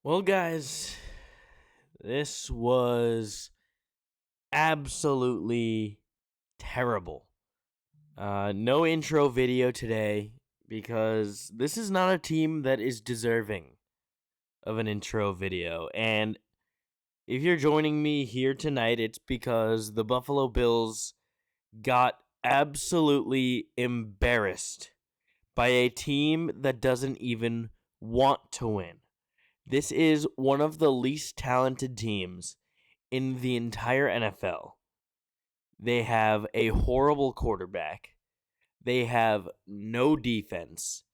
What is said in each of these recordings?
Well, guys, this was absolutely terrible. No intro video today because this is not a team that is deserving of an intro video. And if you're joining me here tonight, it's because the Buffalo Bills got absolutely embarrassed by a team that doesn't even want to win. This is one of the least talented teams in the entire NFL. They have a horrible quarterback. They have no defense.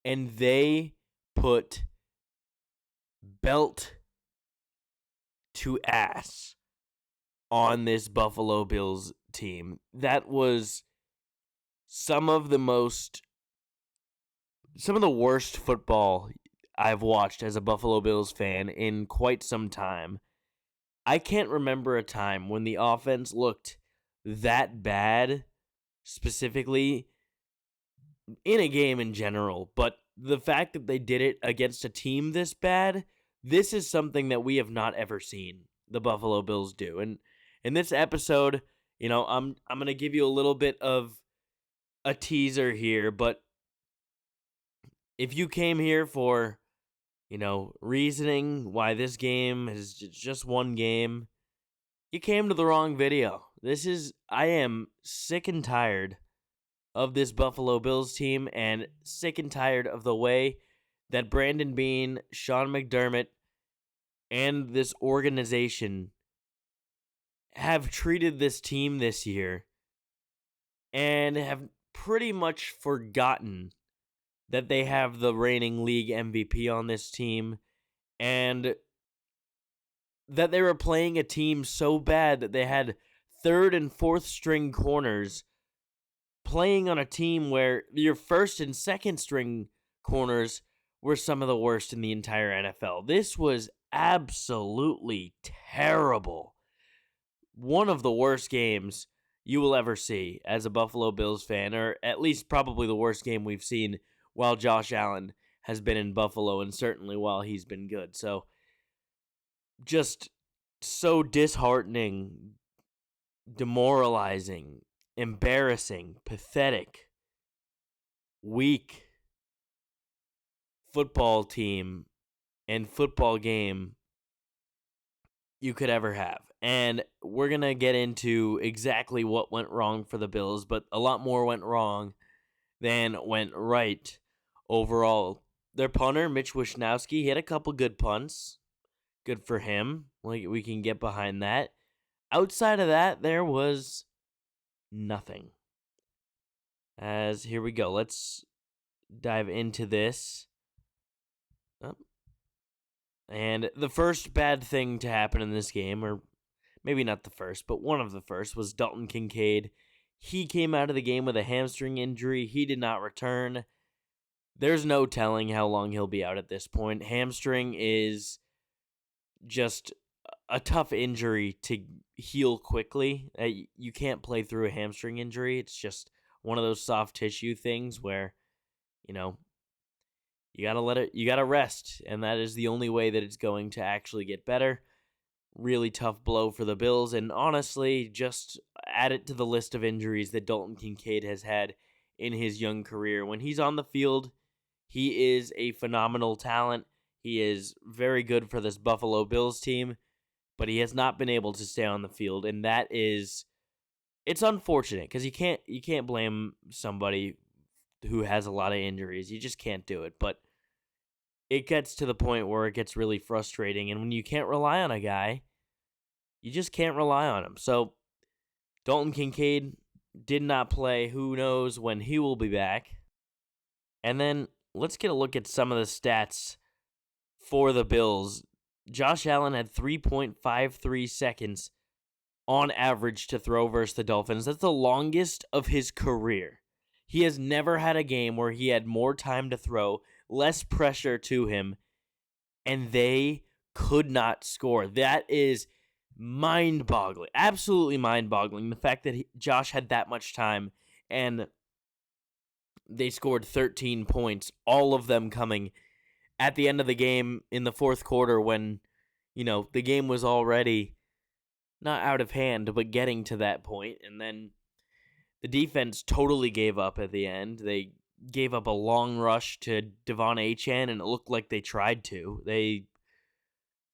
And they put belt to ass on this Buffalo Bills team. That was some of the worst football I've watched as a Buffalo Bills fan in quite some time. I can't remember a time when the offense looked that bad, specifically in a game in general, but the fact that they did it against a team this bad, this is something that we have not ever seen the Buffalo Bills do. And in this episode, I'm going to give you a little bit of a teaser here, but if you came here for reasoning why this game is just one game, you came to the wrong video. I am sick and tired of this Buffalo Bills team and sick and tired of the way that Brandon Beane, Sean McDermott, and this organization have treated this team this year and have pretty much forgotten that they have the reigning league MVP on this team, and that they were playing a team so bad that they had third and fourth string corners playing on a team where your first and second string corners were some of the worst in the entire NFL. This was absolutely terrible. One of the worst games you will ever see as a Buffalo Bills fan, or at least probably the worst game we've seen while Josh Allen has been in Buffalo, and certainly while he's been good. So, just so disheartening, demoralizing, embarrassing, pathetic, weak football team and football game you could ever have. And we're going to get into exactly what went wrong for the Bills, but a lot more went wrong than went right overall. Their punter, Mitch Wishnowsky, he had a couple good punts. Good for him. Like, we can get behind that. Outside of that, there was nothing. Here we go. Let's dive into this. And the first bad thing to happen in this game, or maybe not the first, but one of the first, was Dalton Kincaid. He came out of the game with a hamstring injury. He did not return. There's no telling how long he'll be out at this point. Hamstring is just a tough injury to heal quickly. You can't play through a hamstring injury. It's just one of those soft tissue things where, you gotta rest, and that is the only way that it's going to actually get better. Really tough blow for the Bills, and honestly, just add it to the list of injuries that Dalton Kincaid has had in his young career. When he's on the field, he is a phenomenal talent. He is very good for this Buffalo Bills team, but he has not been able to stay on the field, and it's unfortunate because you can't blame somebody who has a lot of injuries. You just can't do it. But it gets to the point where it gets really frustrating, and when you can't rely on a guy, you just can't rely on him. So Dalton Kincaid did not play. Who knows when he will be back? And then let's get a look at some of the stats for the Bills. Josh Allen had 3.53 seconds on average to throw versus the Dolphins. That's the longest of his career. He has never had a game where he had more time to throw, less pressure to him, and they could not score. That is mind-boggling, absolutely mind-boggling, the fact that Josh had that much time, and they scored 13 points, all of them coming at the end of the game in the fourth quarter when, the game was already not out of hand, but getting to that point. And then the defense totally gave up at the end. They gave up a long rush to Devon Achane, and it looked like they tried to. They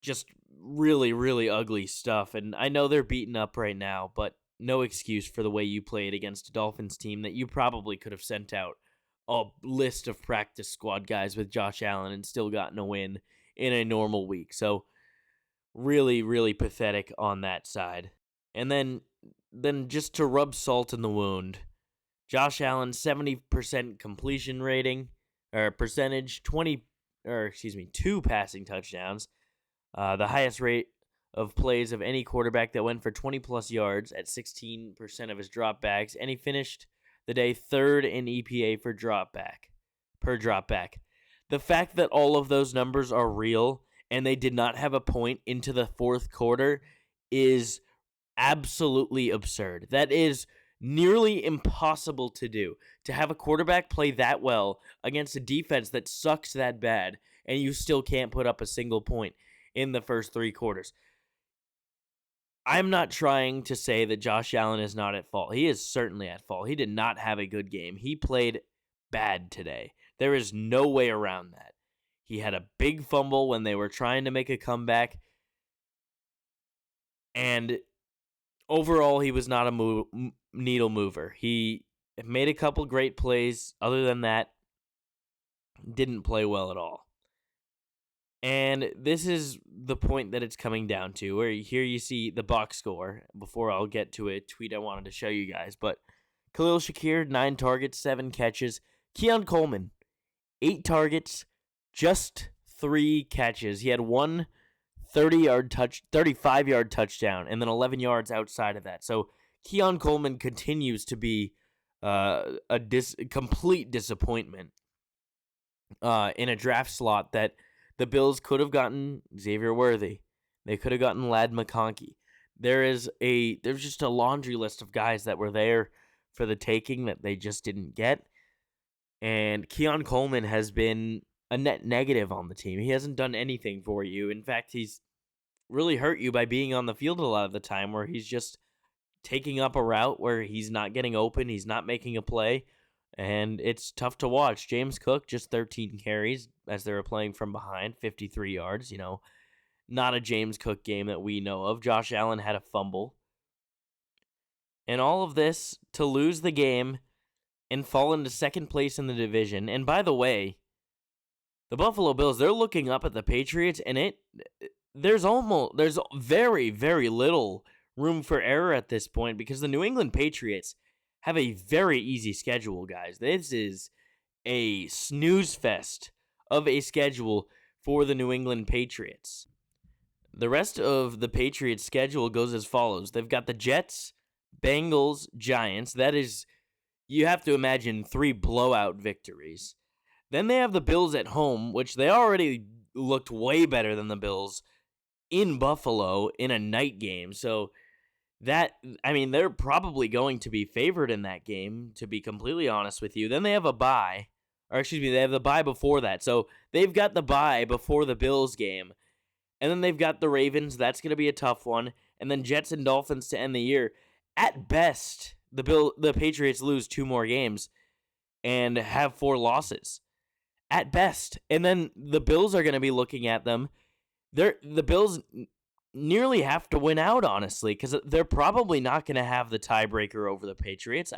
just really, really ugly stuff. And I know they're beaten up right now, but no excuse for the way you played against a Dolphins team that you probably could have sent out a list of practice squad guys with Josh Allen and still gotten a win in a normal week. So really, really pathetic on that side. And then just to rub salt in the wound, Josh Allen 70% completion rating or percentage, 2 passing touchdowns, the highest rate of plays of any quarterback that went for 20 plus yards at 16% of his dropbacks, and he finished the day third in EPA per dropback. The fact that all of those numbers are real and they did not have a point into the fourth quarter is absolutely absurd. That is nearly impossible to do. To have a quarterback play that well against a defense that sucks that bad, and you still can't put up a single point in the first 3 quarters. I'm not trying to say that Josh Allen is not at fault. He is certainly at fault. He did not have a good game. He played bad today. There is no way around that. He had a big fumble when they were trying to make a comeback. And overall, he was not a needle mover. He made a couple great plays. Other than that, didn't play well at all. And this is the point that it's coming down to, where here you see the box score, before I'll get to a tweet I wanted to show you guys. But Khalil Shakir, 9 targets, 7 catches. Keon Coleman, 8 targets, just 3 catches. He had one 35-yard touchdown, and then 11 yards outside of that. So Keon Coleman continues to be a complete disappointment in a draft slot that the Bills could have gotten Xavier Worthy. They could have gotten Ladd McConkey. There's just a laundry list of guys that were there for the taking that they just didn't get. And Keon Coleman has been a net negative on the team. He hasn't done anything for you. In fact, he's really hurt you by being on the field a lot of the time, where he's just taking up a route where he's not getting open, he's not making a play, and it's tough to watch. James Cook, just 13 carries as they were playing from behind, 53 yards, not a James Cook game that we know of. Josh Allen had a fumble. And all of this to lose the game and fall into second place in the division. And by the way, the Buffalo Bills, they're looking up at the Patriots, and there's very, very little room for error at this point, because the New England Patriots have a very easy schedule, guys. This is a snooze fest of a schedule for the New England Patriots. The rest of the Patriots' schedule goes as follows. They've got the Jets, Bengals, Giants. That is, you have to imagine 3 blowout victories. Then they have the Bills at home, which they already looked way better than the Bills in Buffalo in a night game. So they're probably going to be favored in that game, to be completely honest with you. Then they have a bye, they have the bye before that. So they've got the bye before the Bills game. And then they've got the Ravens. That's going to be a tough one. And then Jets and Dolphins to end the year. At best, the Patriots lose 2 more games and have 4 losses. At best. And then the Bills are going to be looking at them. The Bills nearly have to win out, honestly, because they're probably not going to have the tiebreaker over the Patriots.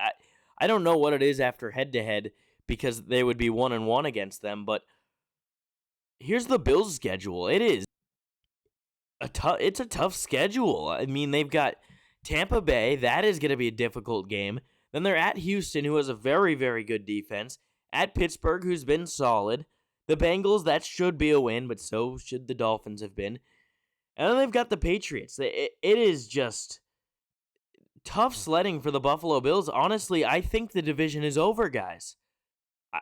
I don't know what it is after head-to-head, because they would be 1-1 against them, but here's the Bills' schedule. It is it's a tough schedule. I mean, they've got Tampa Bay. That is going to be a difficult game. Then they're at Houston, who has a very, very good defense. At Pittsburgh, who's been solid. The Bengals, that should be a win, but so should the Dolphins have been. And then they've got the Patriots. It is just tough sledding for the Buffalo Bills. Honestly, I think the division is over, guys.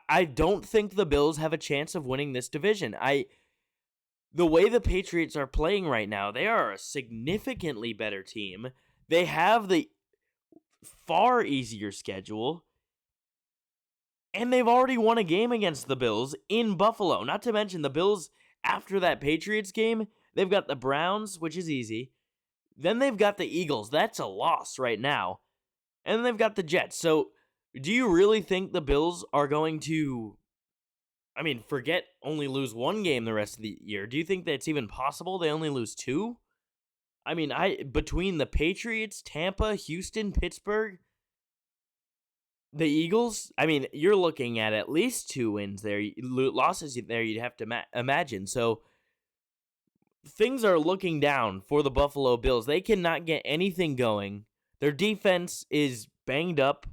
I don't think the Bills have a chance of winning this division. The way the Patriots are playing right now, they are a significantly better team. They have the far easier schedule. And they've already won a game against the Bills in Buffalo. Not to mention the Bills, after that Patriots game, they've got the Browns, which is easy. Then they've got the Eagles. That's a loss right now. And then they've got the Jets. So do you really think the Bills are going to, forget only lose one game the rest of the year? Do you think that's even possible? They only lose two? Between the Patriots, Tampa, Houston, Pittsburgh, the Eagles, you're looking at least 2 wins there. Losses there, you'd have to imagine. So things are looking down for the Buffalo Bills. They cannot get anything going. Their defense is banged up.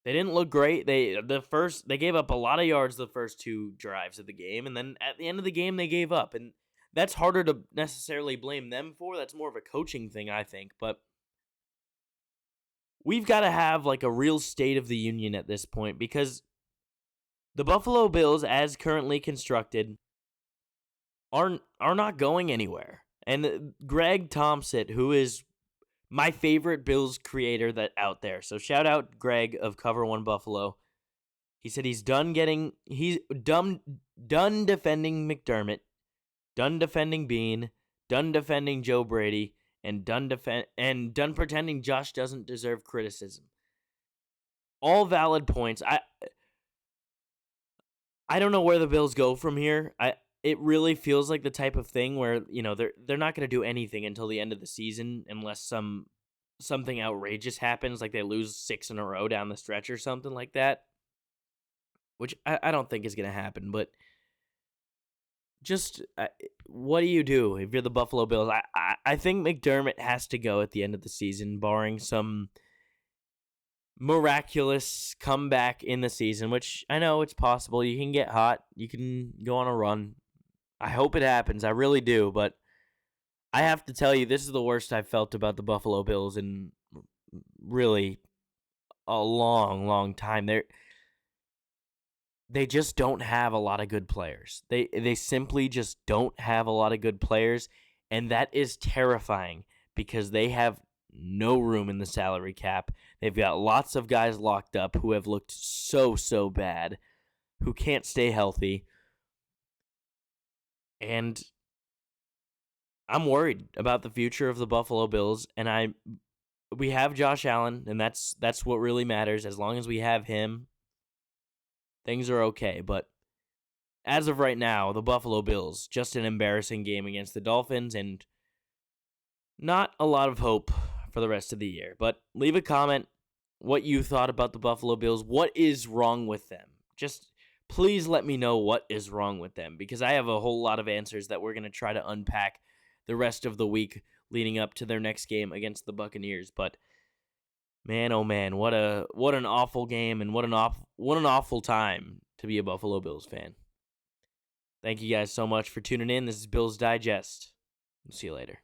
They didn't look great. They gave up a lot of yards the first 2 drives of the game, and then at the end of the game they gave up. And that's harder to necessarily blame them for. That's more of a coaching thing, I think. But we've got to have like a real state of the union at this point, because the Buffalo Bills, as currently constructed, are not going anywhere. And Greg Thompson, who is my favorite Bills creator that out there, so shout out Greg of Cover One Buffalo. He said he's done defending McDermott, done defending Beane, done defending Joe Brady, and done pretending Josh doesn't deserve criticism. All valid points. I don't know where the Bills go from here. It really feels like the type of thing where, they're not going to do anything until the end of the season unless something outrageous happens, like they lose 6 in a row down the stretch or something like that, which I don't think is going to happen. But just what do you do if you're the Buffalo Bills? I think McDermott has to go at the end of the season, barring some miraculous comeback in the season, which I know it's possible. You can get hot. You can go on a run. I hope it happens. I really do. But I have to tell you, this is the worst I've felt about the Buffalo Bills in really a long, long time. They just don't have a lot of good players. They simply just don't have a lot of good players, and that is terrifying because they have no room in the salary cap. They've got lots of guys locked up who have looked so bad, who can't stay healthy. And I'm worried about the future of the Buffalo Bills, and we have Josh Allen, and that's what really matters. As long as we have him, things are okay. But as of right now, the Buffalo Bills, just an embarrassing game against the Dolphins, and not a lot of hope for the rest of the year. But leave a comment what you thought about the Buffalo Bills. What is wrong with them? Just please let me know what is wrong with them, because I have a whole lot of answers that we're going to try to unpack the rest of the week leading up to their next game against the Buccaneers. But man, oh man, what an awful game, and what an awful time to be a Buffalo Bills fan. Thank you guys so much for tuning in. This is Bills Digest. See you later.